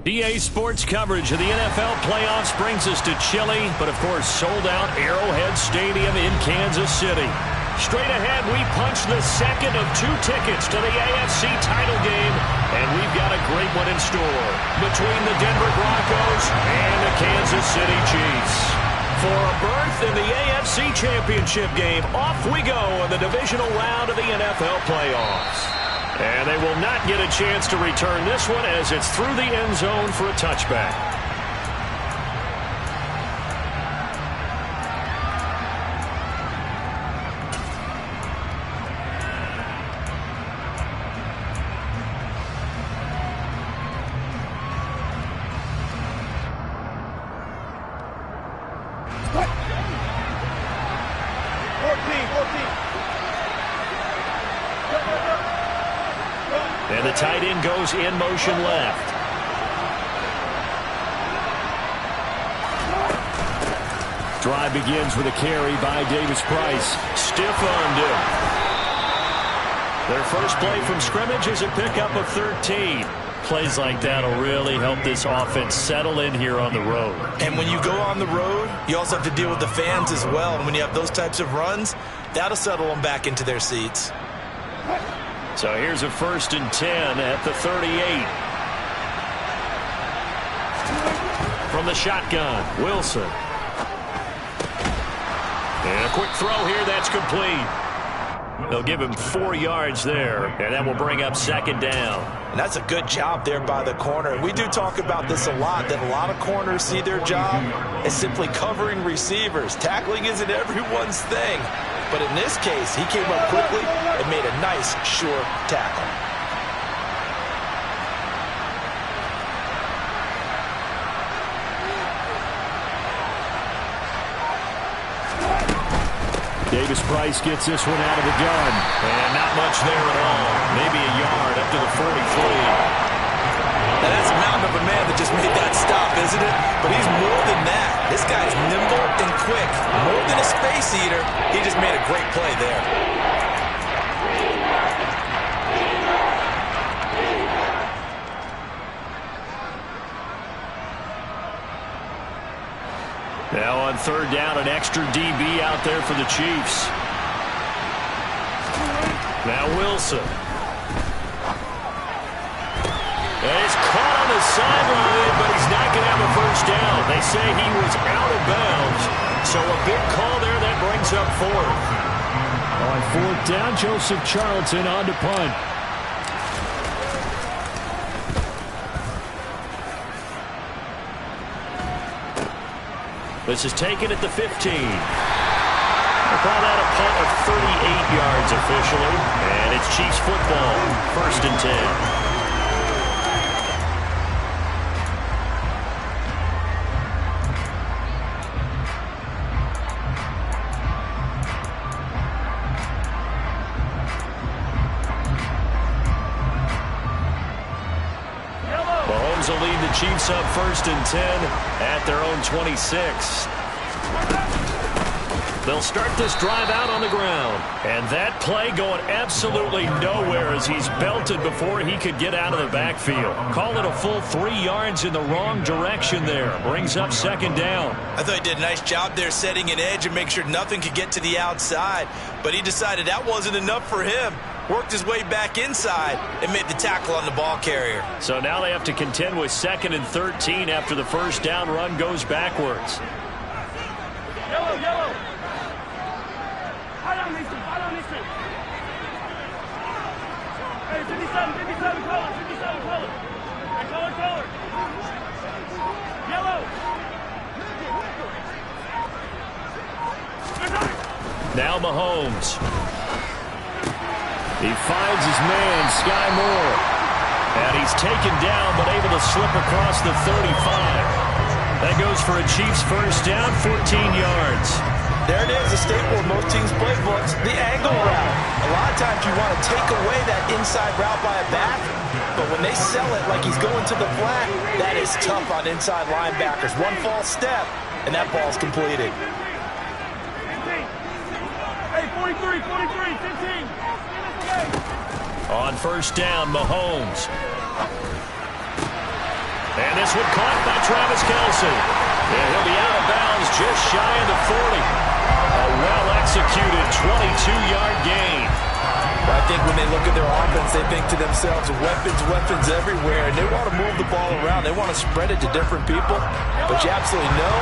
EA Sports coverage of the NFL playoffs brings us to chilly, but of course sold-out Arrowhead Stadium in Kansas City. Straight ahead, we punch the second of 2 tickets to the AFC title game, and we've got a great one in store between the Denver Broncos and the Kansas City Chiefs. For a berth in the AFC Championship game, off we go in the divisional round of the NFL playoffs. And they will not get a chance to return this one as it's through the end zone for a touchback. And the tight end goes in motion left. Drive begins with a carry by Davis-Price. Stiff-armed him. Their first play from scrimmage is a pickup of 13. Plays like that will really help this offense settle in here on the road. And when you go on the road, you also have to deal with the fans as well. And when you have those types of runs, that'll settle them back into their seats. So here's a 1st and 10 at the 38. From the shotgun, Wilson. And a quick throw here, that's complete. They'll give him 4 yards there, and that will bring up 2nd down. And that's a good job there by the corner. And we do talk about this a lot, that a lot of corners see their job as simply covering receivers. Tackling isn't everyone's thing. But in this case, he came up quickly and made a nice, sure tackle. Davis-Price gets this one out of the gun. And not much there at all. Maybe a yard up to the 43. Now that's a mountain of a man that just made that stop, isn't it? But he's more than that. This guy's nimble and quick. More than a space eater, he just made a great play there. Now on 3rd down, an extra DB out there for the Chiefs. Now Wilson. And he's caught on the sideline, but he's not going to have a 1st down. They say he was out of bounds. So a big call there that brings up 4th. On 4th down, Joseph Charlton on to punt. This is taken at the 15. We'll call that a punt of 38 yards officially. And it's Chiefs football, 1st and 10. Mahomes will lead the Chiefs up 1st and 10 at their own 26. They'll start this drive out on the ground. And that play going absolutely nowhere as he's belted before he could get out of the backfield. Call it a full 3 yards in the wrong direction there. Brings up 2nd down. I thought he did a nice job there setting an edge and make sure nothing could get to the outside. But he decided that wasn't enough for him. Worked his way back inside and made the tackle on the ball carrier. So now they have to contend with 2nd and 13 after the 1st down run goes backwards. Yellow, yellow. Hold on, Mason. Hey, 57 color. Hey, color. Yellow. Now Mahomes. He finds his man, Sky Moore. And he's taken down, but able to slip across the 35. That goes for a Chiefs 1st down, 14 yards. There it is, a staple of most teams' playbooks, the angle route. A lot of times you want to take away that inside route by a back, but when they sell it like he's going to the flat, that is tough on inside linebackers. One false step, and that ball's completed. Hey, 43, 15. On 1st down, Mahomes. And this one caught by Travis Kelce. And he'll be out of bounds just shy of the 40. A well-executed 22-yard gain. I think when they look at their offense, they think to themselves, weapons everywhere, and they want to move the ball around. They want to spread it to different people, but you absolutely know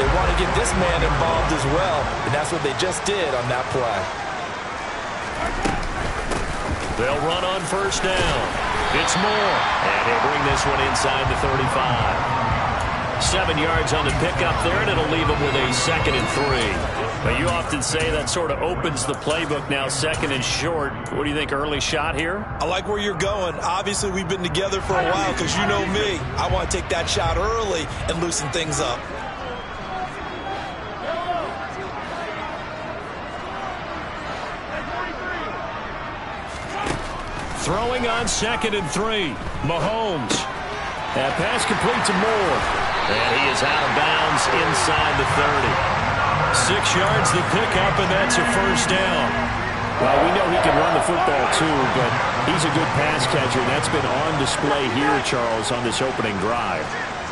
they want to get this man involved as well, and that's what they just did on that play. They'll run on first down. It's Moore, and he'll bring this one inside the 35. 7 yards on the pickup there, and it'll leave him with a 2nd and 3. But you often say that sort of opens the playbook now, 2nd and short. What do you think, early shot here? I like where you're going. Obviously, we've been together for a while because you know me. I want to take that shot early and loosen things up. Throwing on 2nd and 3. Mahomes. That pass complete to Moore. And he is out of bounds inside the 30. 6 yards the pickup, and that's a first down. Well, we know he can run the football too, but he's a good pass catcher. That's been on display here, Charles, on this opening drive.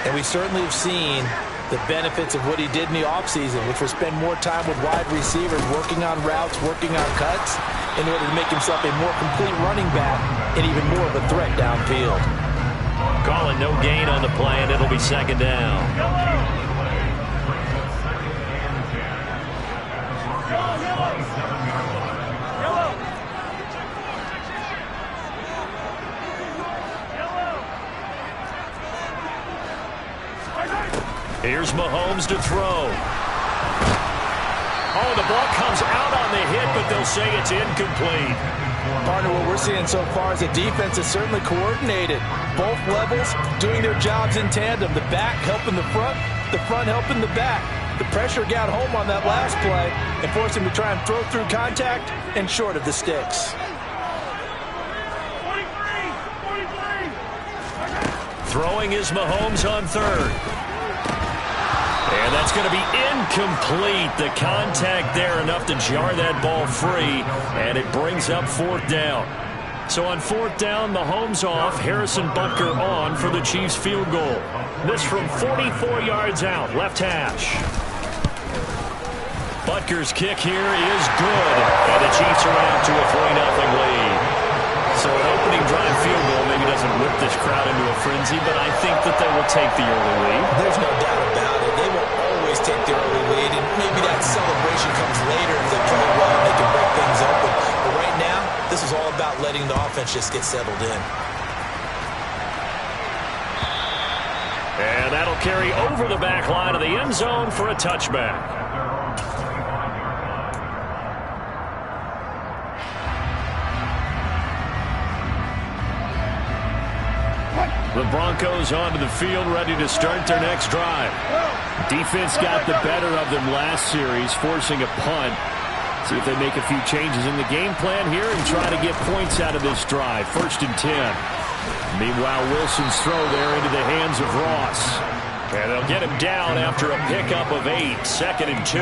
And we certainly have seen the benefits of what he did in the offseason, which was spend more time with wide receivers, working on routes, working on cuts, in order to make himself a more complete running back and even more of a threat downfield. Calling no gain on the play, and it'll be 2nd down. Here's Mahomes to throw. Oh, the ball comes out on the hit, but they'll say it's incomplete. Partner, what we're seeing so far is the defense is certainly coordinated. Both levels doing their jobs in tandem. The back helping the front helping the back. The pressure got home on that last play and forced him to try and throw through contact and short of the sticks. 43. Throwing is Mahomes on 3rd. And that's going to be incomplete. The contact there enough to jar that ball free, and it brings up 4th down. So on 4th down, Mahomes off, Harrison Butker on for the Chiefs field goal. This from 44 yards out, left hash. Butker's kick here is good, and the Chiefs are out to a 3-0 lead. So an opening drive field goal maybe doesn't whip this crowd into a frenzy, but I think that they will take the early lead. There's no doubt about it. They will always take the early lead, and maybe that celebration comes later if they play well and they can break things open. But right now, this is all about letting the offense just get settled in. And that'll carry over the back line of the end zone for a touchback. The Broncos onto the field, ready to start their next drive. Defense got the better of them last series, forcing a punt. See if they make a few changes in the game plan here and try to get points out of this drive. 1st and 10. Meanwhile, Wilson's throw there into the hands of Ross. And they'll get him down after a pickup of 8. 2nd and 2.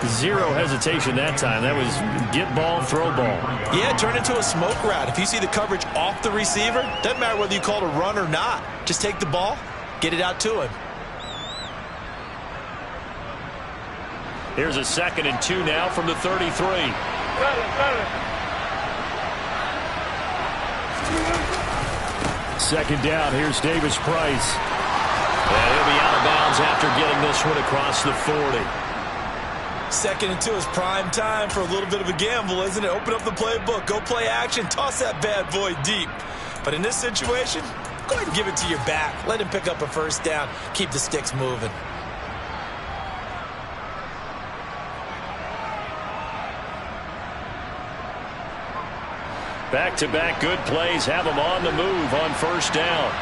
Zero hesitation that time. That was get ball, throw ball. Yeah, turn into a smoke route. If you see the coverage off the receiver, doesn't matter whether you call it a run or not. Just take the ball, get it out to him. Here's a 2nd and 2 now from the 33. Second down, here's Davis Price. And he'll be out of bounds after getting this one across the 40. 2nd and 2 is prime time for a little bit of a gamble, isn't it? Open up the playbook, go play action, toss that bad boy deep. But in this situation, go ahead and give it to your back. Let him pick up a 1st down, keep the sticks moving. Back-to-back good plays have them on the move on 1st down.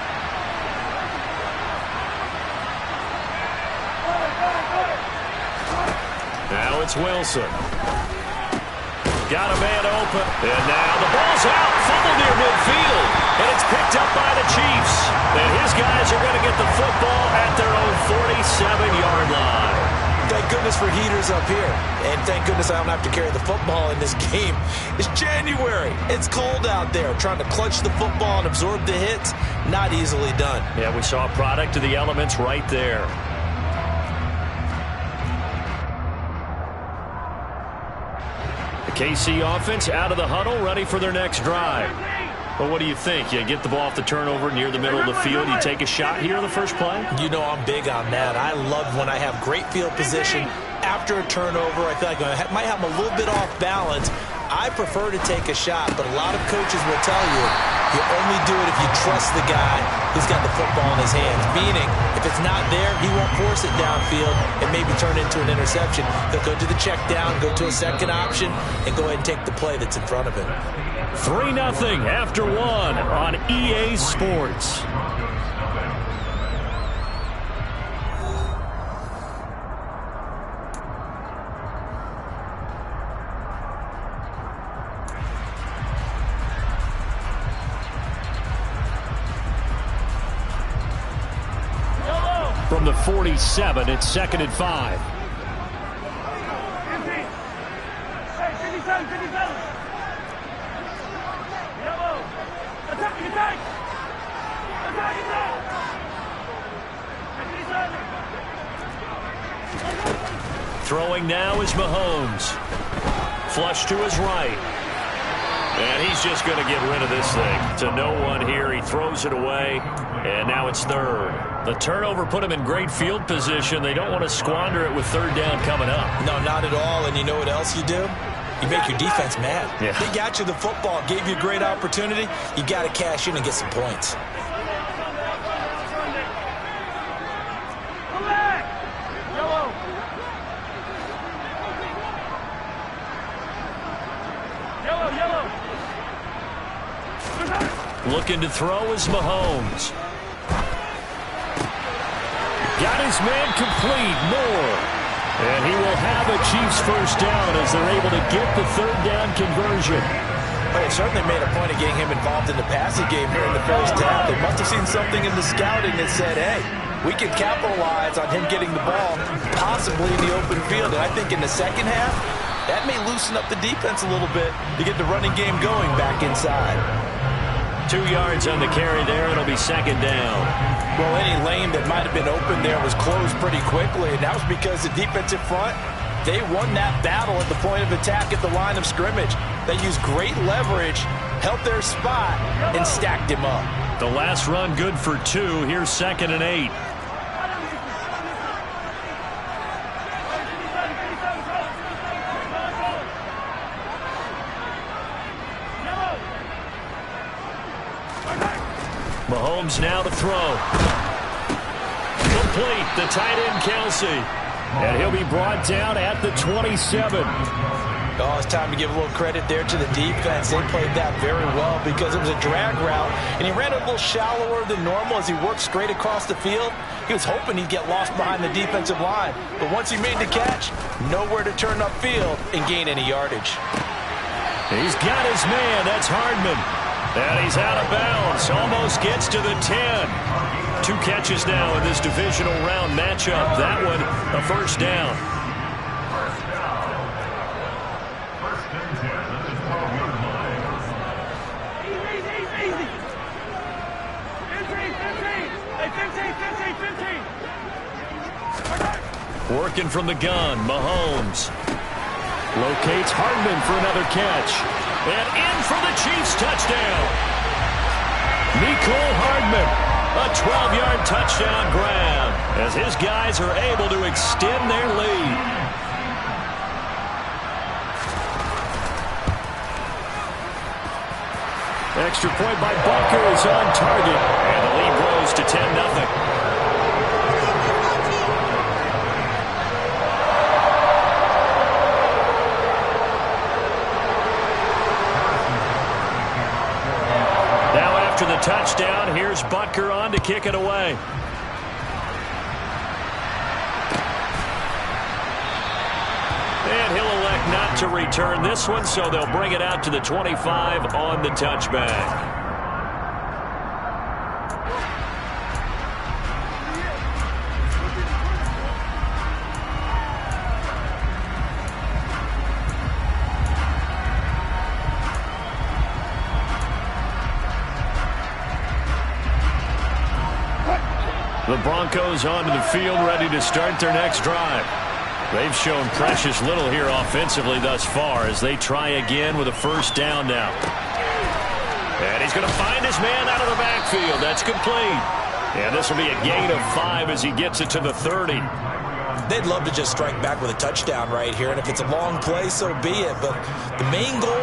Now it's Wilson. Got a man open. And now the ball's out. Fumble near midfield. And it's picked up by the Chiefs. And his guys are going to get the football at their own 47-yard line. Thank goodness for heaters up here. And thank goodness I don't have to carry the football in this game. It's January. It's cold out there. Trying to clutch the football and absorb the hits, not easily done. Yeah, we saw a product of the elements right there. The KC offense out of the huddle, ready for their next drive. Well, what do you think? You get the ball off the turnover near the middle of the field. You take a shot here in the first play? You know I'm big on that. I love when I have great field position after a turnover. I feel like I might have a little bit off balance. I prefer to take a shot, but a lot of coaches will tell you only do it if you trust the guy who's got the football in his hands. Meaning, if it's not there, he won't force it downfield and maybe turn into an interception. He'll go to the check down, go to a second option, and go ahead and take the play that's in front of him. 3-0 after 1 on EA Sports. From the 47, it's 2nd and 5. 57, 57. Yellow. Attack, attack. Attack, attack. 57. Throwing now is Mahomes. Flush to his right. And he's just going to get rid of this thing. To no one here. He throws it away. And now it's 3rd. The turnover put him in great field position. They don't want to squander it with 3rd down coming up. No, not at all. And you know what else you do? You make your defense mad. Yeah. They got you the football, gave you a great opportunity. You got to cash in and get some points. Looking to throw is Mahomes. Got his man complete, Moore. And he will have a Chiefs first down as they're able to get the 3rd down conversion. Well, they certainly made a point of getting him involved in the passing game here in the first half. They must have seen something in the scouting that said, hey, we can capitalize on him getting the ball, possibly in the open field. And I think in the second half, that may loosen up the defense a little bit to get the running game going back inside. 2 yards on the carry there. It'll be 2nd down. Well, any lane that might have been open there was closed pretty quickly, and that was because the defensive front, they won that battle at the point of attack at the line of scrimmage. They used great leverage, held their spot, and stacked him up. The last run good for 2. Here's 2nd and 8. Mahomes now to throw. Complete, the tight end Kelsey. And he'll be brought down at the 27. Oh, it's time to give a little credit there to the defense. They played that very well because it was a drag route, and he ran a little shallower than normal as he worked straight across the field. He was hoping he'd get lost behind the defensive line, but once he made the catch, nowhere to turn upfield and gain any yardage. He's got his man. That's Hardman. And he's out of bounds. Almost gets to the 10. 2 catches now in this divisional round matchup. That one, a first down. Working from the gun, Mahomes. Locates Hardman for another catch. And in for the Chiefs touchdown. Mecole Hardman, a 12-yard touchdown grab as his guys are able to extend their lead. Extra point by Butker is on target, and the lead grows to 10-0. After the touchdown, here's Butker on to kick it away. And he'll elect not to return this one, so they'll bring it out to the 25 on the touchback. The Broncos onto the field, ready to start their next drive. They've shown precious little here offensively thus far as they try again with a first down now. And he's going to find his man out of the backfield. That's complete. And this will be a gain of 5 as he gets it to the 30. They'd love to just strike back with a touchdown right here, and if it's a long play, so be it. But the main goal,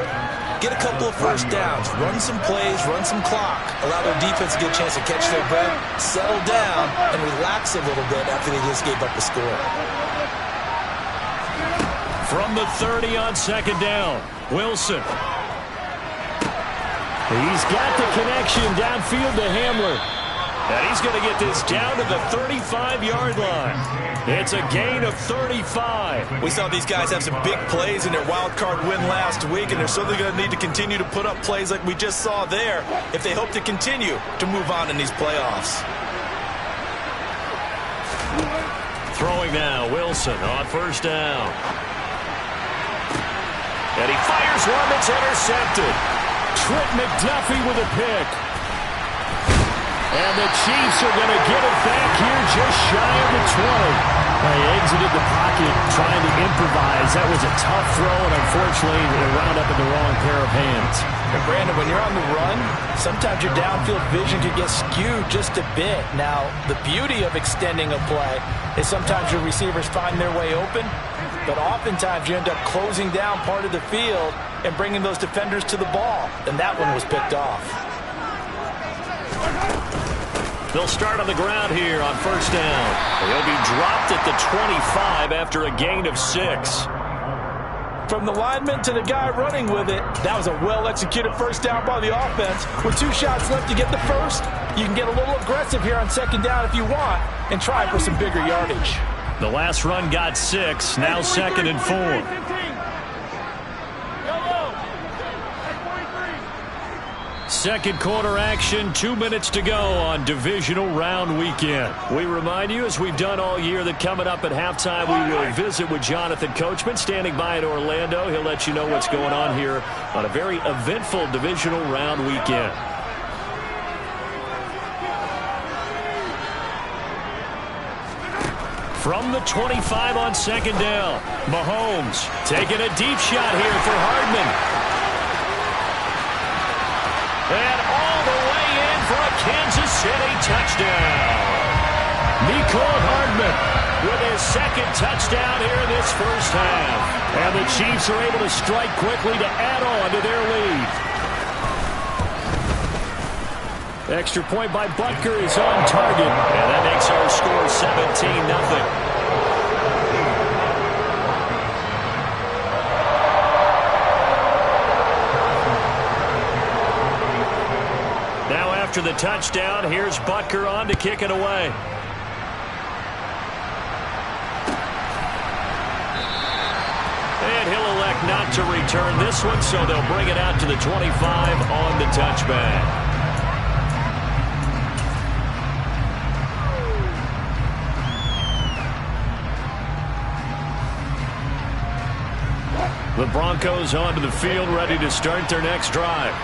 get a couple of first downs, run some plays, run some clock, allow their defense to get a chance to catch their breath, settle down, and relax a little bit after they just gave up the score. From the 30 on second down, Wilson. He's got the connection downfield to Hamler. And he's going to get this down to the 35-yard line. It's a gain of 35. We saw these guys have some big plays in their wild card win last week, and they're certainly going to need to continue to put up plays like we just saw there if they hope to continue to move on in these playoffs. Throwing now, Wilson on first down. And he fires one that's intercepted. Trent McDuffie with a pick. And the Chiefs are going to get it back here just shy of the 20. They exited the pocket trying to improvise. That was a tough throw, and unfortunately, it wound up in the wrong pair of hands. And Brandon, when you're on the run, sometimes your downfield vision can get skewed just a bit. Now, the beauty of extending a play is sometimes your receivers find their way open, but oftentimes you end up closing down part of the field and bringing those defenders to the ball, and that one was picked off. They'll start on the ground here on first down. He'll be dropped at the 25 after a gain of 6. From the lineman to the guy running with it, that was a well-executed first down by the offense. With 2 shots left to get the first, you can get a little aggressive here on second down if you want and try for some bigger yardage. The last run got 6, now second and 4. Second quarter action, 2 minutes to go on divisional round weekend. We remind you, as we've done all year, that coming up at halftime, we will visit with Jonathan Coachman, standing by in Orlando. He'll let you know what's going on here on a very eventful divisional round weekend. From the 25 on second down, Mahomes taking a deep shot here for Hardman. And all the way in for a Kansas City touchdown. Mecole Hardman with his second touchdown here in this first half. And the Chiefs are able to strike quickly to add on to their lead. Extra point by Butker is on target. And that makes our score 17-0. After the touchdown, here's Butker on to kick it away. And he'll elect not to return this one, so they'll bring it out to the 25 on the touchback. The Broncos onto the field, ready to start their next drive.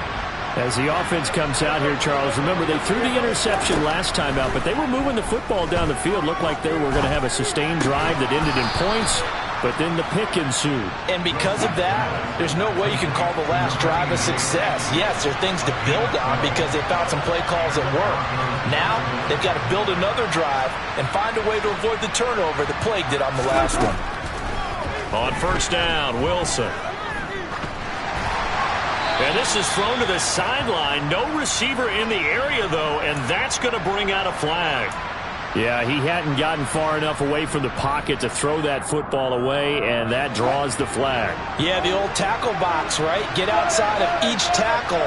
As the offense comes out here, Charles, remember they threw the interception last time out, but they were moving the football down the field. Looked like they were going to have a sustained drive that ended in points, but then the pick ensued. And because of that, there's no way you can call the last drive a success. Yes, there are things to build on because they found some play calls that work. Now, they've got to build another drive and find a way to avoid the turnover that plagued it on the last one. On first down, Wilson. And this is thrown to the sideline. No receiver in the area, though, and that's going to bring out a flag. Yeah, he hadn't gotten far enough away from the pocket to throw that football away, and that draws the flag. Yeah, the old tackle box, right? Get outside of each tackle,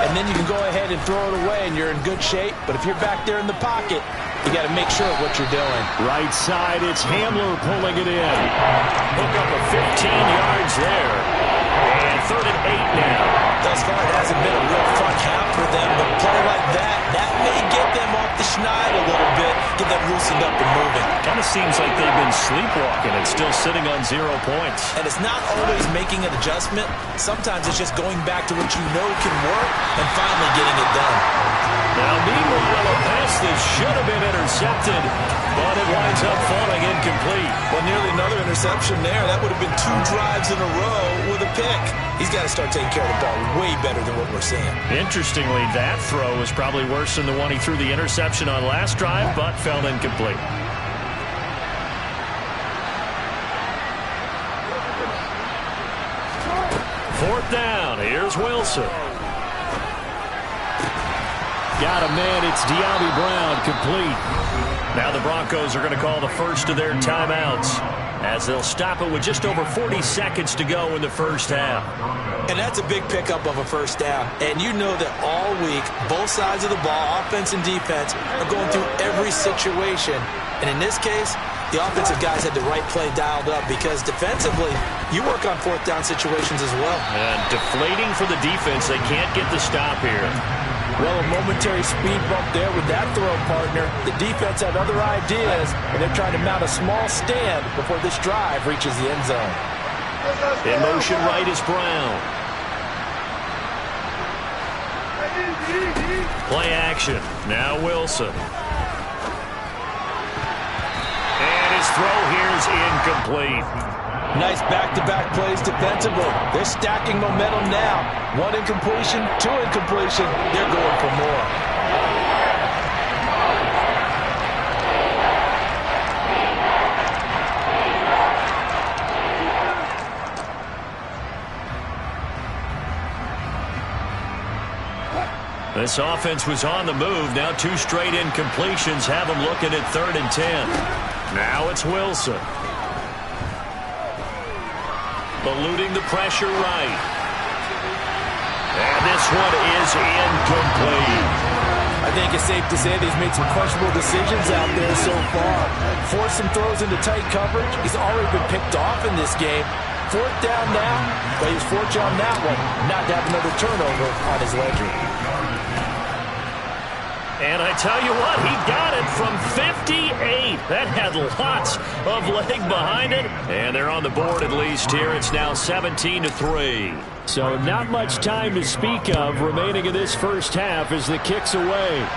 and then you can go ahead and throw it away, and you're in good shape. But if you're back there in the pocket, you got to make sure of what you're doing. Right side, it's Hamler pulling it in. Hook up a 15 yards there. And 3rd and 8 now. Thus far, it hasn't been a real fun half for them, but a play like that may get them off the schneid a little bit, get them loosened up and moving. Kind of seems like they've been sleepwalking and still sitting on 0 points. And it's not always making an adjustment. Sometimes it's just going back to what you know can work and finally getting it done. Now, meanwhile, a pass that should have been intercepted, but it winds up falling incomplete. Well, nearly another interception there. That would have been 2 drives in a row with a pick. He's got to start taking care of the ball way better than what we're seeing. Interestingly, that throw was probably worse than the one he threw the interception on last drive, but fell incomplete. Fourth down. Here's Wilson. Got a man. It's De'Ami Brown, complete. Now the Broncos are going to call the first of their timeouts as they'll stop it with just over 40 seconds to go in the first half. And that's a big pickup of a first down. And you know that all week, both sides of the ball, offense and defense, are going through every situation. And in this case, the offensive guys had the right play dialed up because defensively, you work on fourth down situations as well. And deflating for the defense. They can't get the stop here. Well, a momentary speed bump there with that throw, partner. The defense had other ideas, and they're trying to mount a small stand before this drive reaches the end zone. In motion right is Brown. Play action. Now Wilson. And his throw here is incomplete. Nice back-to-back plays defensively. They're stacking momentum now. 1 incompletion, 2 incompletion. They're going for more. This offense was on the move. Now 2 straight incompletions have them looking at 3rd and 10. Now it's Wilson. Eluding the pressure right. And this one is incomplete. I think it's safe to say that he's made some questionable decisions out there so far. Forced some throws into tight coverage. He's already been picked off in this game. 4th down now, but he's fortunate on that one not to have another turnover on his ledger. And I tell you what, he got it from 58. That had lots of leg behind it. And they're on the board at least here. It's now 17-3. So not much time to speak of remaining in this first half as the kick's away.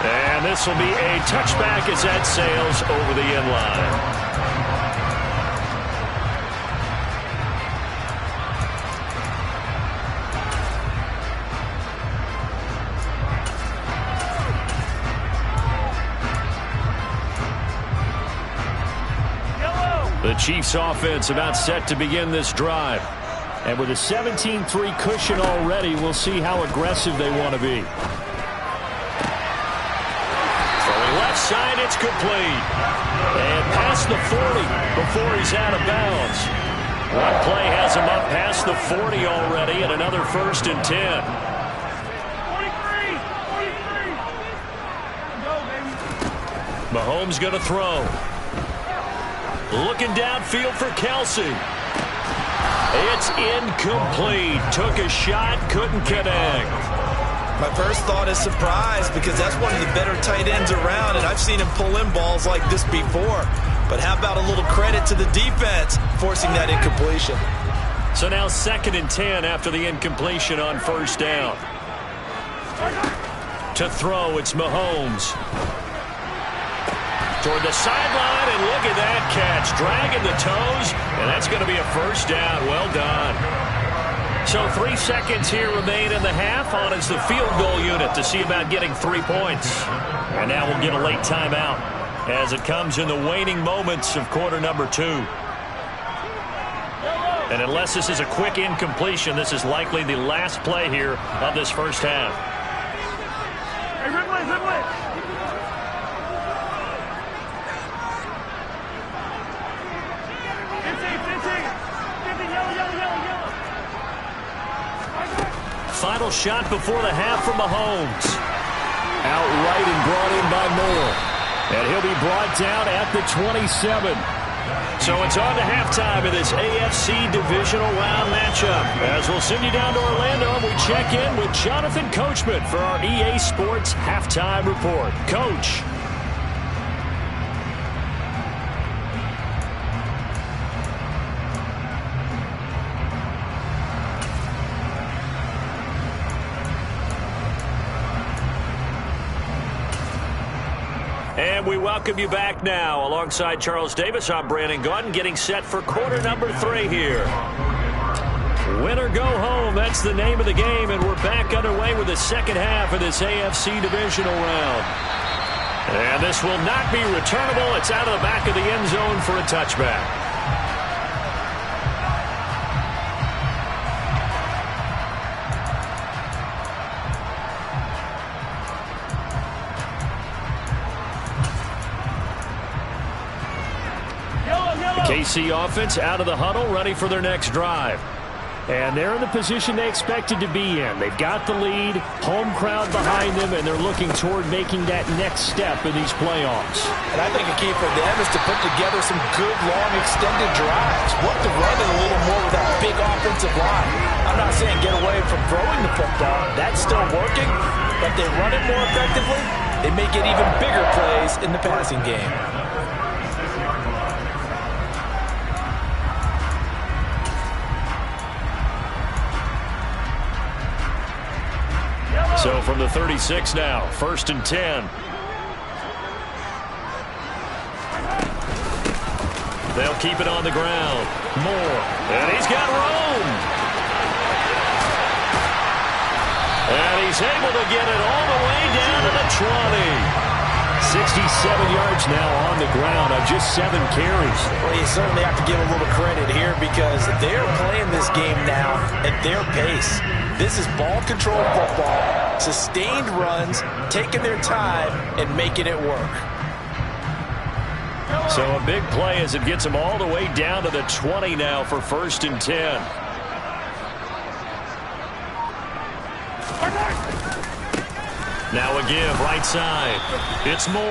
And this will be a touchback as that sails over the end line. The Chiefs offense about set to begin this drive. And with a 17-3 cushion already, we'll see how aggressive they want to be. Throwing left side, it's complete. And past the 40 before he's out of bounds. One play has him up past the 40 already, and another 1st and 10. 43. Go, baby. Mahomes going to throw. Looking downfield for Kelsey. It's incomplete. Took a shot, couldn't connect. My first thought is surprise because that's one of the better tight ends around, and I've seen him pull in balls like this before. But how about a little credit to the defense forcing that incompletion? So now 2nd and 10 after the incompletion on 1st down. To throw, it's Mahomes. Toward the sideline, and look at that catch. Dragging the toes, and that's going to be a 1st down. Well done. So 3 seconds here remain in the half. On is the field goal unit to see about getting 3 points. And now we'll get a late timeout as it comes in the waning moments of quarter number 2. And unless this is a quick incompletion, this is likely the last play here of this first half. Hey, Ridley, Ridley. Final shot before the half from Mahomes. Outright and brought in by Moore. And he'll be brought down at the 27. So it's on to halftime of this AFC Divisional Round matchup. As we'll send you down to Orlando, and we check in with Jonathan Coachman for our EA Sports Halftime Report. Coach. We welcome you back now. Alongside Charles Davis, I'm Brandon Gaudin, getting set for quarter number 3 here. Win or go home, that's the name of the game, and we're back underway with the second half of this AFC divisional round. And this will not be returnable. It's out of the back of the end zone for a touchback. KC offense out of the huddle, ready for their next drive. And they're in the position they expected to be in. They've got the lead, home crowd behind them, and they're looking toward making that next step in these playoffs. And I think a key for them is to put together some good, long, extended drives. Work the run in a little more with that big offensive line. I'm not saying get away from throwing the football. That's still working. But they run it more effectively, they may get even bigger plays in the passing game. So from the 36 now, 1st and 10. They'll keep it on the ground. Moore. And he's got room. And he's able to get it all the way down to the 20. 67 yards now on the ground on just 7 carries. Well, you certainly have to give a little credit here because they're playing this game now at their pace. This is ball control football, sustained runs, taking their time, and making it work. So a big play as it gets them all the way down to the 20 now for 1st and 10. Now a give, right side. It's Moore,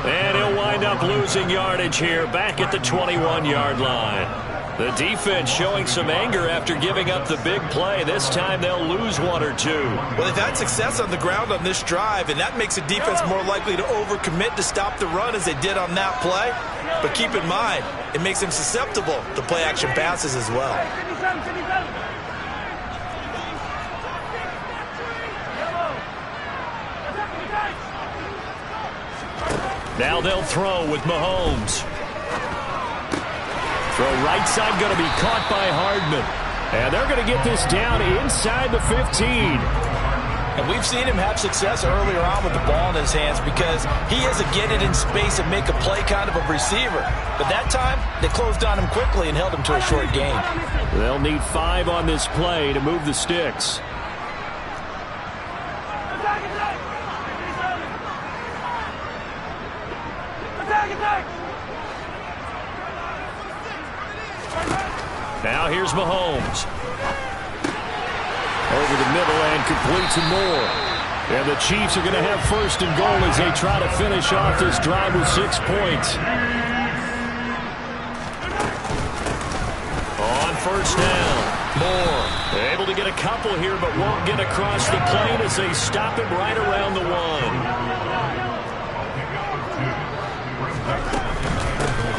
and he'll wind up losing yardage here back at the 21-yard line. The defense showing some anger after giving up the big play. This time they'll lose 1 or 2. Well, they've had success on the ground on this drive, and that makes the defense more likely to overcommit to stop the run as they did on that play. But keep in mind, it makes them susceptible to play-action passes as well. Now they'll throw with Mahomes. Throw right side going to be caught by Hardman. And they're going to get this down inside the 15. And we've seen him have success earlier on with the ball in his hands because he is a get it in space and make a play kind of a receiver. But that time, they closed on him quickly and held him to a short gain. They'll need 5 on this play to move the sticks. Now here's Mahomes. Over the middle and complete to Moore. And the Chiefs are going to have 1st and goal as they try to finish off this drive with 6 points. On 1st down, Moore able to get a couple here but won't get across the plane as they stop him right around the 1.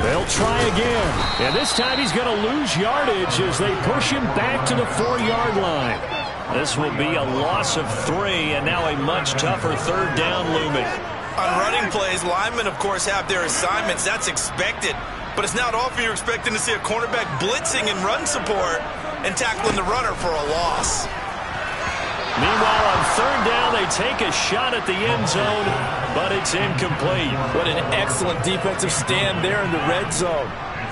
They'll try again, and this time he's going to lose yardage as they push him back to the 4-yard line. This will be a loss of 3, and now a much tougher 3rd down looming. On running plays, linemen, of course, have their assignments. That's expected. But it's not often you're expecting to see a cornerback blitzing in run support and tackling the runner for a loss. Meanwhile, on 3rd down, they take a shot at the end zone, but it's incomplete. What an excellent defensive stand there in the red zone.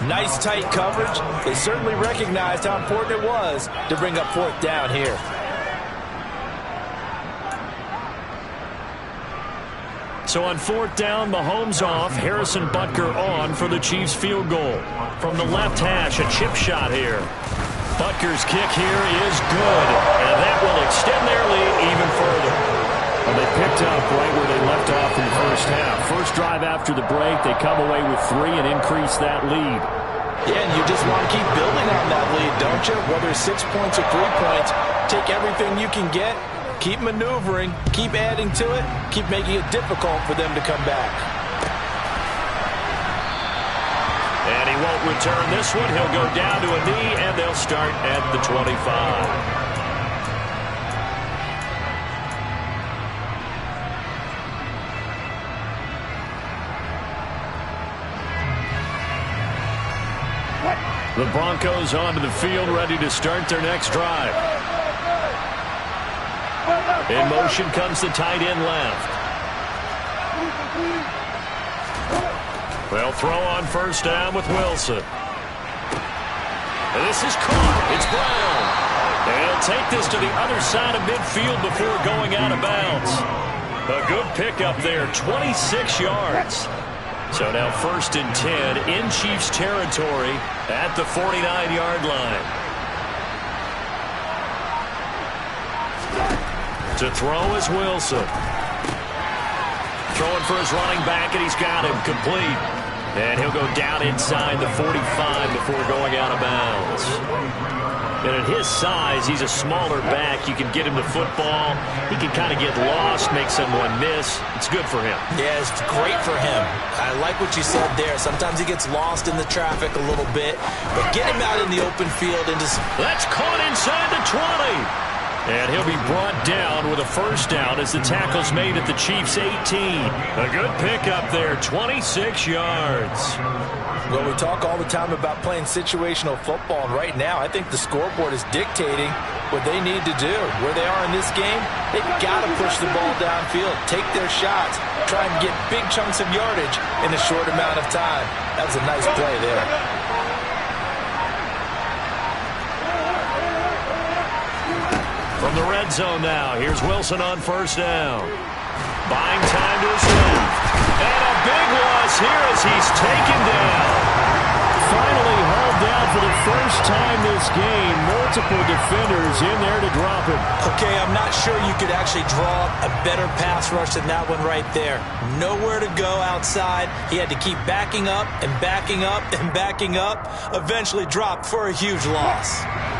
Nice tight coverage. They certainly recognized how important it was to bring up 4th down here. So on 4th down, Mahomes off, Harrison Butker on for the Chiefs field goal. From the left hash, a chip shot here. Butker's kick here is good, and that will extend their lead even further. Well, they picked up right where they left off in the first half. First drive after the break, they come away with 3 and increase that lead. Yeah, and you just want to keep building on that lead, don't you? Whether it's 6 points or 3 points, take everything you can get, keep maneuvering, keep adding to it, keep making it difficult for them to come back. And he won't return this one. He'll go down to a knee, and they'll start at the 25. The Broncos onto the field, ready to start their next drive. In motion comes the tight end left. They'll throw on first down with Wilson. And this is caught. It's Brown. And he'll take this to the other side of midfield before going out of bounds. A good pickup there, 26 yards. So now 1st and 10 in Chiefs territory at the 49-yard line. To throw is Wilson. Throwing for his running back, and he's got him complete. And he'll go down inside the 45 before going out of bounds. And at his size, he's a smaller back. You can get him the football. He can kind of get lost, make someone miss. It's good for him. Yeah, it's great for him. I like what you said there. Sometimes he gets lost in the traffic a little bit. But get him out in the open field and just... That's caught inside the 20. And he'll be brought down with a first down as the tackle's made at the Chiefs' 18. A good pickup there, 26 yards. Well, we talk all the time about playing situational football, and right now I think the scoreboard is dictating what they need to do. Where they are in this game, they've got to push the ball downfield, take their shots, try and get big chunks of yardage in a short amount of time. That was a nice play there. From the red zone now, here's Wilson on first down. Buying time to his left. And a big loss here as he's taken down. Finally hauled down for the first time this game. Multiple defenders in there to drop him. Okay, I'm not sure you could actually draw a better pass rush than that one right there. Nowhere to go outside. He had to keep backing up and backing up and backing up. Eventually dropped for a huge loss.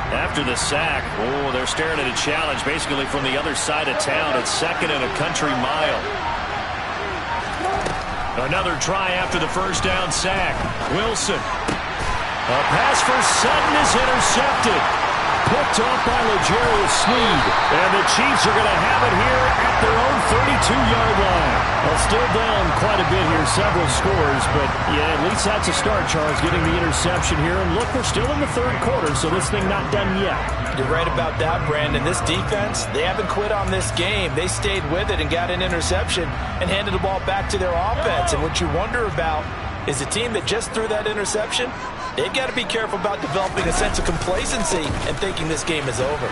After the sack, they're staring at a challenge basically from the other side of town. It's 2nd and a country mile. Another try after the first down sack. Wilson. A pass for Sutton is intercepted. Picked off by L'Jarius Sneed. And the Chiefs are going to have it here at their own 32-yard line. Well, still down quite a bit here, several scores. But, yeah, at least that's a start, Charles, getting the interception here. And look, we're still in the 3rd quarter, so this thing not done yet. You're right about that, Brandon. This defense, they haven't quit on this game. They stayed with it and got an interception and handed the ball back to their offense. And what you wonder about is the team that just threw that interception, they've got to be careful about developing a sense of complacency and thinking this game is over.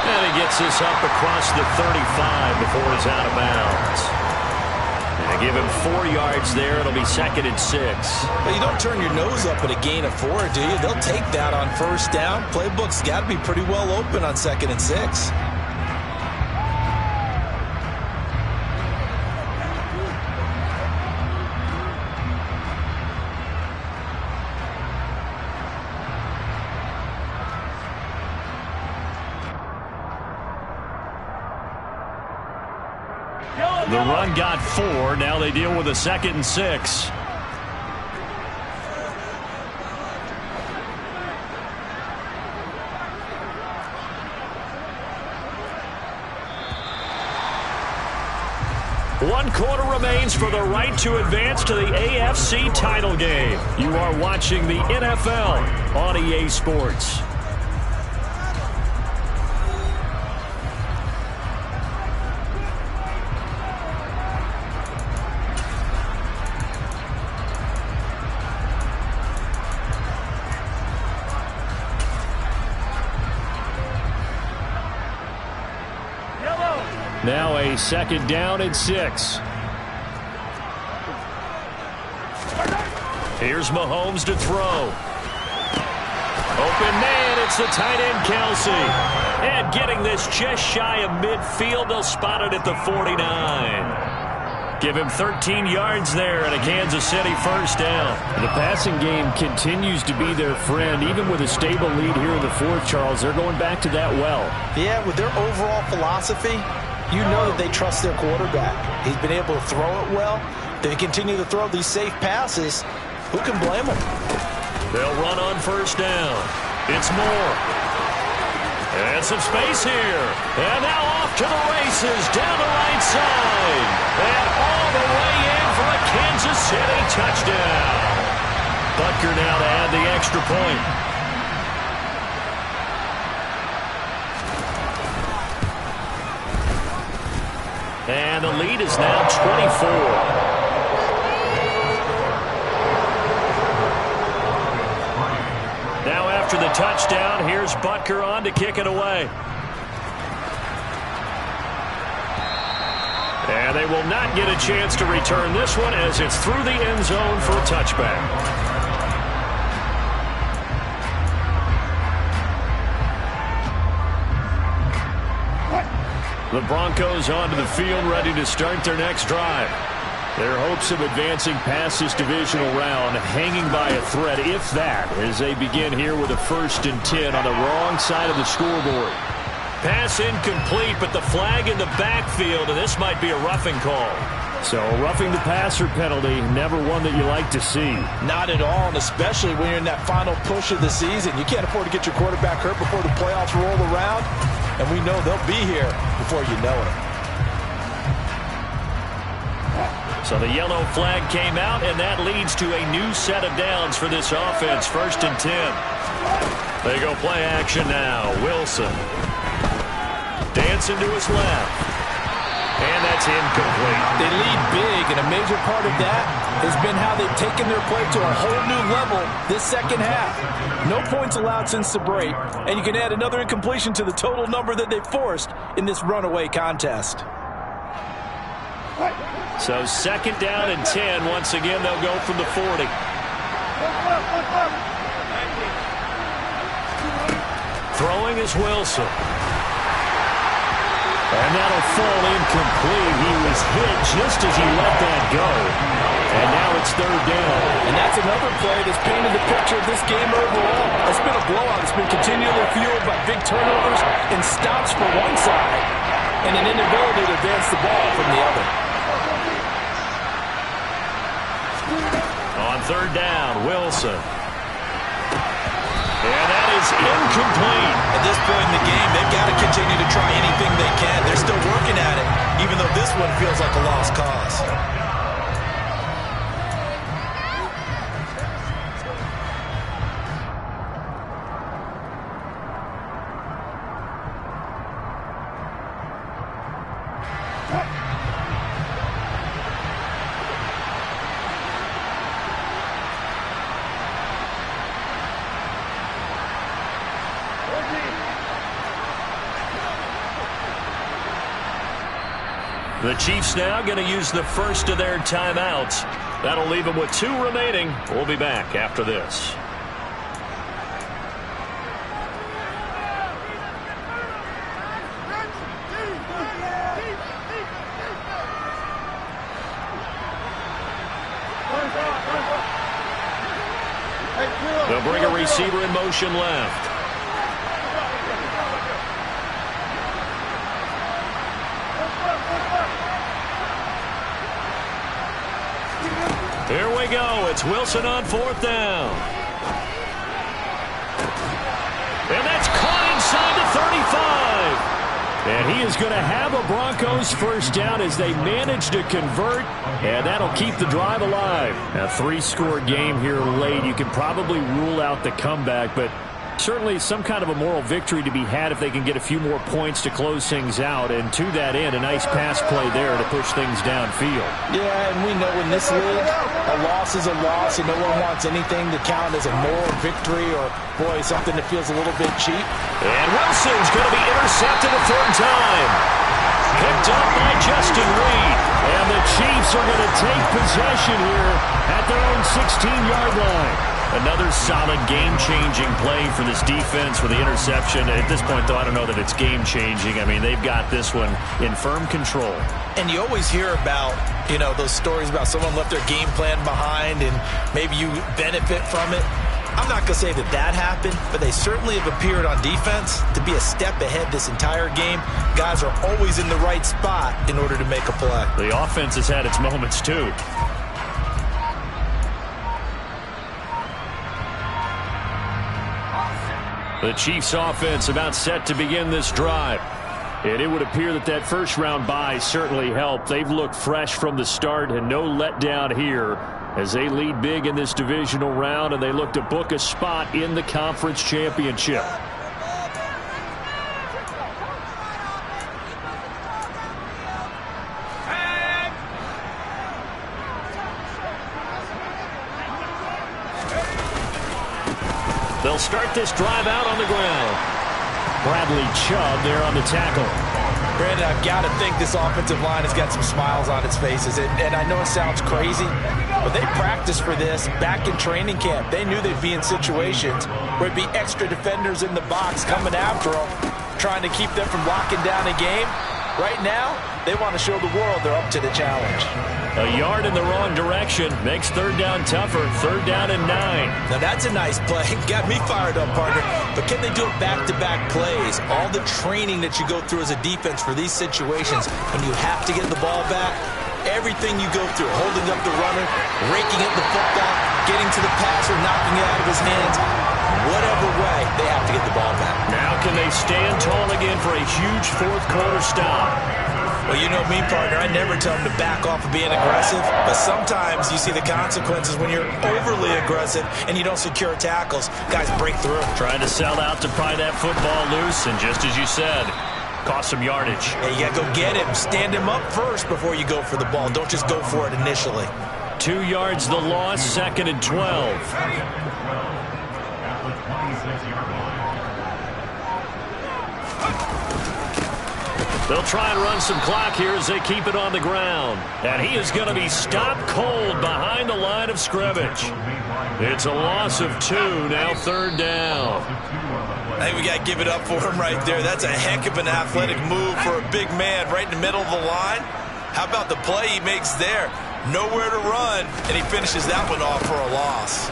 And he gets this up across the 35 before he's out of bounds. And give him 4 yards there. It'll be 2nd and 6. But you don't turn your nose up at a gain of 4, do you? They'll take that on first down. Playbook's got to be pretty well open on 2nd and 6. The run got 4. Now they deal with a 2nd and 6. One quarter remains for the right to advance to the AFC title game. You are watching the NFL on EA Sports. Now a 2nd down and 6. Here's Mahomes to throw. Open man, it's the tight end Kelsey. And getting this just shy of midfield, they'll spot it at the 49. Give him 13 yards there and a Kansas City first down. The passing game continues to be their friend. Even with a stable lead here in the 4th, Charles, they're going back to that well. Yeah, with their overall philosophy, you know that they trust their quarterback. He's been able to throw it well. They continue to throw these safe passes. Who can blame them? They'll run on first down. It's Moore. And some space here. And now off to the races down the right side. And all the way in for a Kansas City touchdown. Butker now to add the extra point. And the lead is now 24. Now after the touchdown, here's Butker on to kick it away. And they will not get a chance to return this one as it's through the end zone for a touchback. The Broncos onto the field, ready to start their next drive. Their hopes of advancing past this divisional round hanging by a thread, if that, as they begin here with a 1st and 10 on the wrong side of the scoreboard. Pass incomplete, but the flag in the backfield, and this might be a roughing call. So roughing the passer penalty, never one that you like to see. Not at all, and especially when you're in that final push of the season. You can't afford to get your quarterback hurt before the playoffs roll around, and we know they'll be here before you know it. So the yellow flag came out, and that leads to a new set of downs for this offense. 1st and 10. They go play action now. Wilson. Dancing to his left. And that's incomplete. They lead big, and a major part of that has been how they've taken their play to a whole new level this second half. No points allowed since the break, and you can add another incompletion to the total number that they've forced in this runaway contest. So 2nd down and 10. Once again, they'll go from the 40. Throwing is Wilson. And that'll fall incomplete. He was hit just as he let that go. And now it's 3rd down. And that's another play that's painted the picture of this game overall. It's been a blowout. It's been continually fueled by big turnovers and stops for one side and an inability to advance the ball from the other. On 3rd down, Wilson. And that is incomplete. At this point in the game, they've got to continue to try anything they can. They're still working at it, even though this one feels like a lost cause. The Chiefs now going to use the first of their timeouts. That'll leave them with 2 remaining. We'll be back after this. They'll bring a receiver in motion left. Here we go. It's Wilson on 4th down. And that's caught inside the 35. And he is going to have a Broncos 1st down as they manage to convert. And that'll keep the drive alive. A 3-score game here late. You can probably rule out the comeback, but certainly some kind of a moral victory to be had if they can get a few more points to close things out. And to that end, a nice pass play there to push things downfield. Yeah, and we know in this league, a loss is a loss, and no one wants anything to count as a moral victory or, boy, something that feels a little bit cheap. And Wilson's going to be intercepted a 3rd time. Picked up by Justin Reed. And the Chiefs are going to take possession here at their own 16-yard line. Another solid game-changing play for this defense with the interception. At this point, though, I don't know that it's game-changing. I mean, they've got this one in firm control. And you always hear about, you know, those stories about someone left their game plan behind and maybe you benefit from it. I'm not going to say that that happened, but they certainly have appeared on defense to be a step ahead this entire game. Guys are always in the right spot in order to make a play. The offense has had its moments, too. The Chiefs offense about set to begin this drive. And it would appear that that first round bye certainly helped. They've looked fresh from the start and no letdown here as they lead big in this divisional round, and they look to book a spot in the conference championship. They'll start this drive out on the ground. Bradley Chubb there on the tackle. Brandon, I've got to think this offensive line has got some smiles on its faces. And I know it sounds crazy, but they practiced for this back in training camp. They knew they'd be in situations where it'd be extra defenders in the box coming after them, trying to keep them from locking down a game. Right now, they want to show the world they're up to the challenge. A yard in the wrong direction makes third down tougher. Third down and 9. Now that's a nice play. Got me fired up, partner. But can they do it back-to-back plays? All the training that you go through as a defense for these situations, when you have to get the ball back, everything you go through, holding up the runner, raking up the football, getting to the passer, knocking it out of his hands, whatever way, they have to get the ball back. Now can they stand tall again for a huge fourth quarter stop? Well, you know me, partner. I never tell them to back off of being aggressive, but sometimes you see the consequences when you're overly aggressive and you don't secure tackles. Guys break through. Trying to sell out to pry that football loose, and just as you said, cost some yardage. Yeah, you got to go get him. Stand him up first before you go for the ball. Don't just go for it initially. 2 yards the loss, 2nd and 12. They'll try and run some clock here as they keep it on the ground. And he is going to be stopped cold behind the line of scrimmage. It's a loss of 2, now third down. I think we got to give it up for him right there. That's a heck of an athletic move for a big man right in the middle of the line. How about the play he makes there? Nowhere to run, and he finishes that one off for a loss.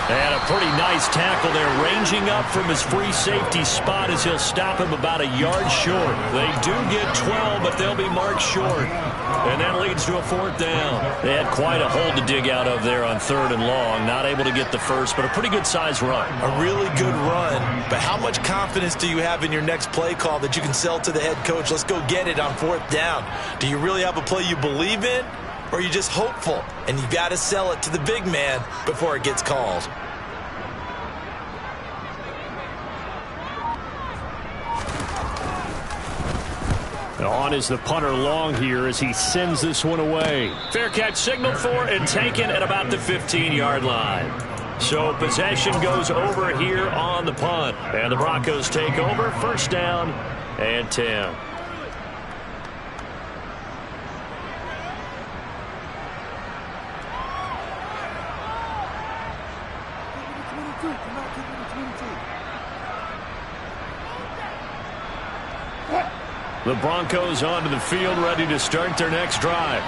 They had a pretty nice tackle there, ranging up from his free safety spot as he'll stop him about a yard short. They do get 12, but they'll be marked short. And that leads to a fourth down. They had quite a hole to dig out of there on 3rd and long. Not able to get the first, but a pretty good-sized run. A really good run, but how much confidence do you have in your next play call that you can sell to the head coach? Let's go get it on 4th down. Do you really have a play you believe in? Or are you just hopeful, and you got to sell it to the big man before it gets called? On is the punter long here as he sends this one away. Fair catch signaled for and taken at about the 15-yard line. So possession goes over here on the punt. And the Broncos take over, 1st down and 10. The Broncos onto the field, ready to start their next drive.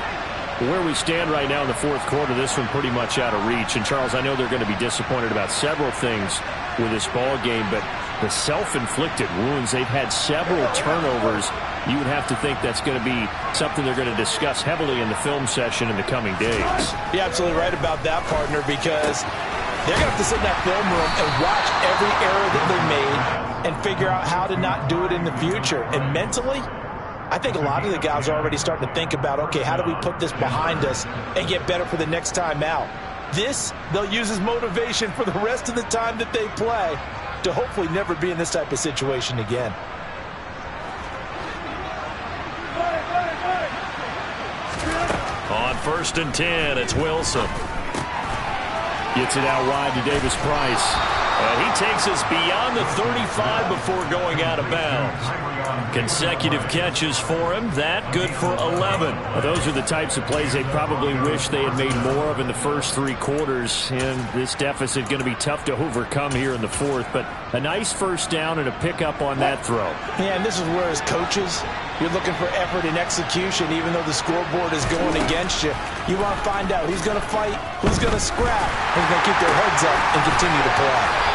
Where we stand right now in the 4th quarter, this one pretty much out of reach. And, Charles, I know they're going to be disappointed about several things with this ball game, but the self-inflicted wounds, they've had several turnovers. You would have to think that's going to be something they're going to discuss heavily in the film session in the coming days. You're absolutely right about that, partner, because they're going to have to sit in that film room and watch every error that they made and figure out how to not do it in the future. And mentally, I think a lot of the guys are already starting to think about, okay, how do we put this behind us and get better for the next time out? This, they'll use as motivation for the rest of the time that they play to hopefully never be in this type of situation again. On 1st and 10, it's Wilson. Gets it out wide to Davis Price. And he takes us beyond the 35 before going out of bounds. Consecutive catches for him. That good for 11. Well, those are the types of plays they probably wish they had made more of in the first 3 quarters. And this deficit going to be tough to overcome here in the 4th. But a nice first down and a pickup on that throw. Yeah, and this is where as coaches, you're looking for effort and execution even though the scoreboard is going against you. You want to find out who's going to fight, who's going to scrap, who's going to keep their heads up and continue to play.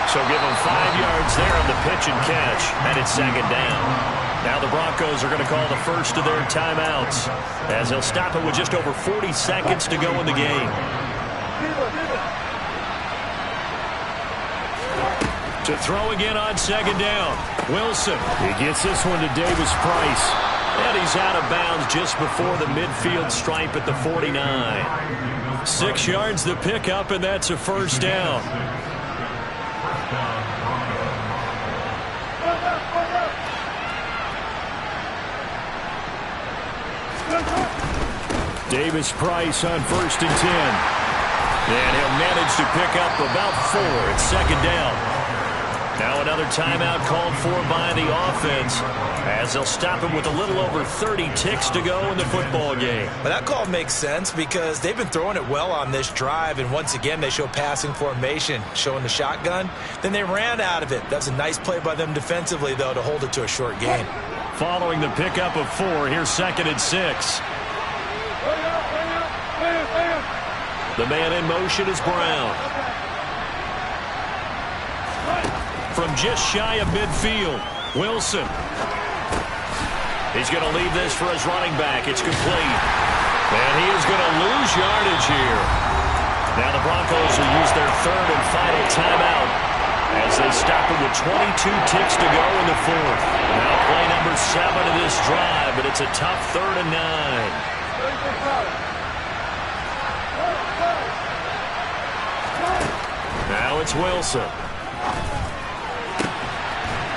So give them 5 yards there on the pitch and catch, and it's 2nd down. Now the Broncos are going to call the first of their timeouts as they'll stop it with just over 40 seconds to go in the game. To throw again on 2nd down. Wilson. He gets this one to Davis Price. And he's out of bounds just before the midfield stripe at the 49. 6 yards the pickup, and that's a first down. Davis Price on 1st and 10. And he'll manage to pick up about 4 at 2nd down. Now another timeout called for by the offense as they'll stop him with a little over 30 ticks to go in the football game. But that call makes sense because they've been throwing it well on this drive, and once again they show passing formation, showing the shotgun. Then they ran out of it. That's a nice play by them defensively, though, to hold it to a short gain. Following the pickup of 4, here's 2nd and 6. The man in motion is Brown. From just shy of midfield, Wilson. He's going to leave this for his running back. It's complete. And he is going to lose yardage here. Now the Broncos will use their 3rd and final timeout as they stop him with 22 ticks to go in the 4th. Now play number 7 of this drive, but it's a tough 3rd and 9. Now it's Wilson.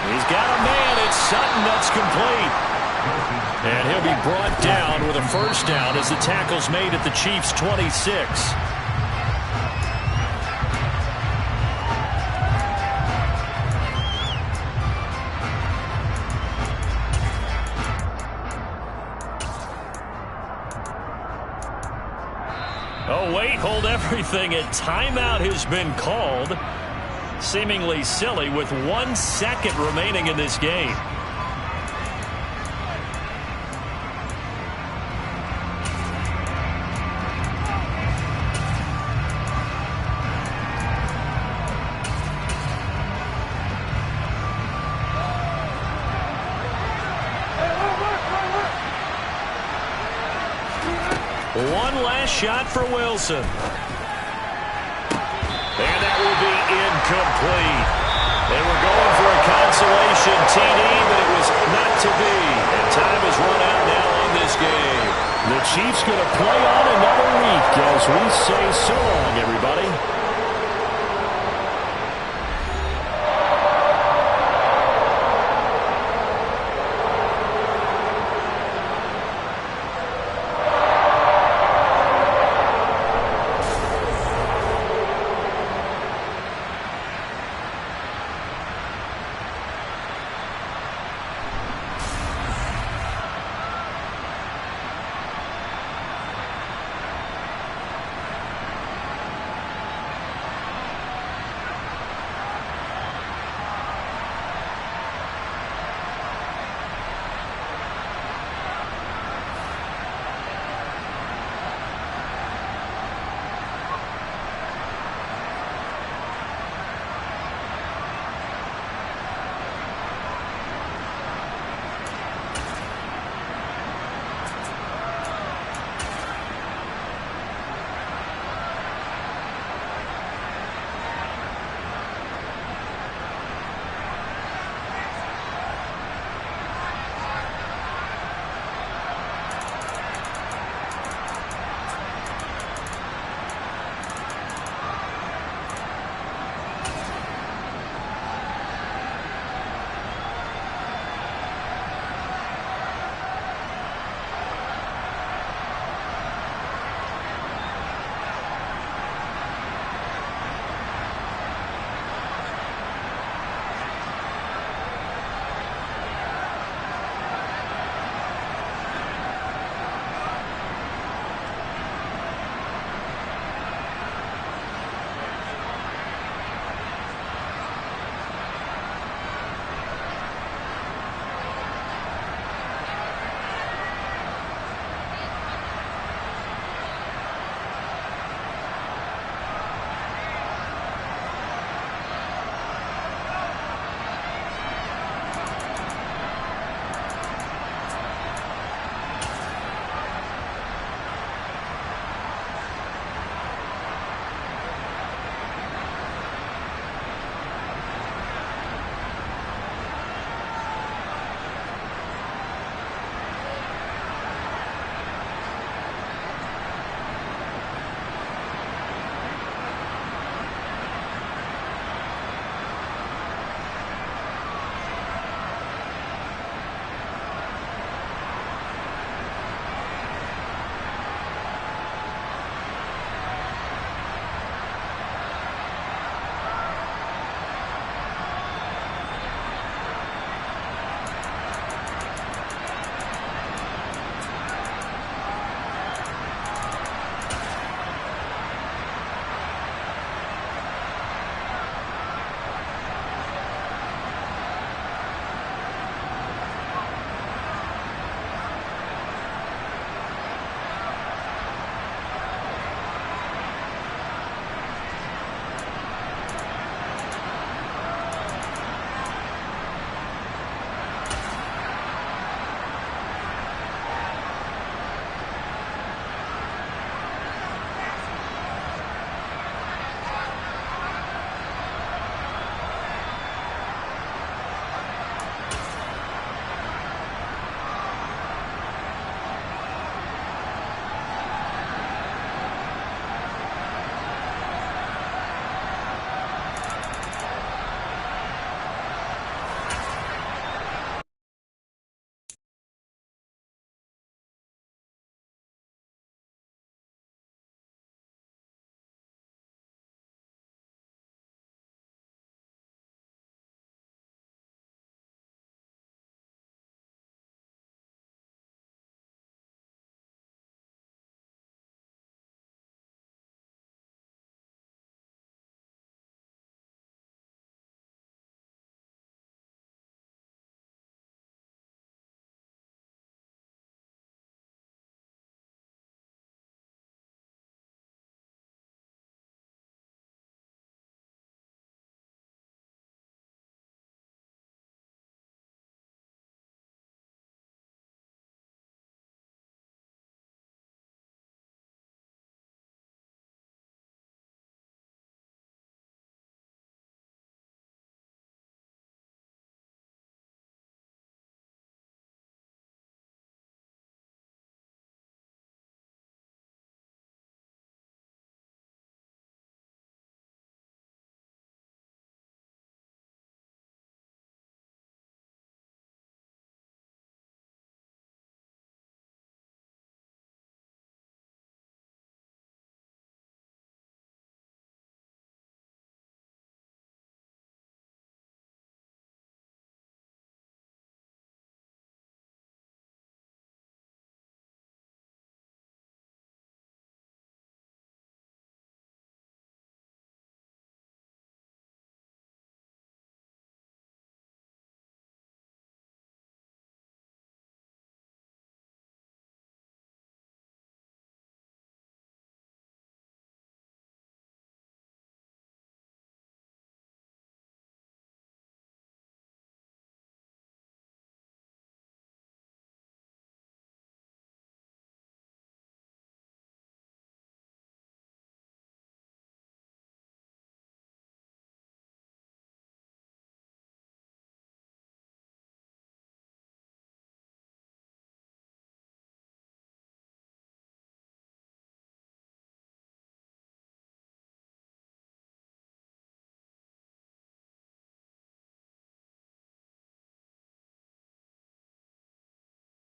He's got a man. It's Sutton. That's complete. And he'll be brought down with a first down as the tackle's made at the Chiefs' 26. Oh, wait, hold everything. A timeout has been called. Seemingly silly with 1 second remaining in this game. One last shot for Wilson. And that will be incomplete. They were going for a consolation TD, but it was not to be. And time has run out now on this game. The Chiefs going to play on another week as we say so long, everybody.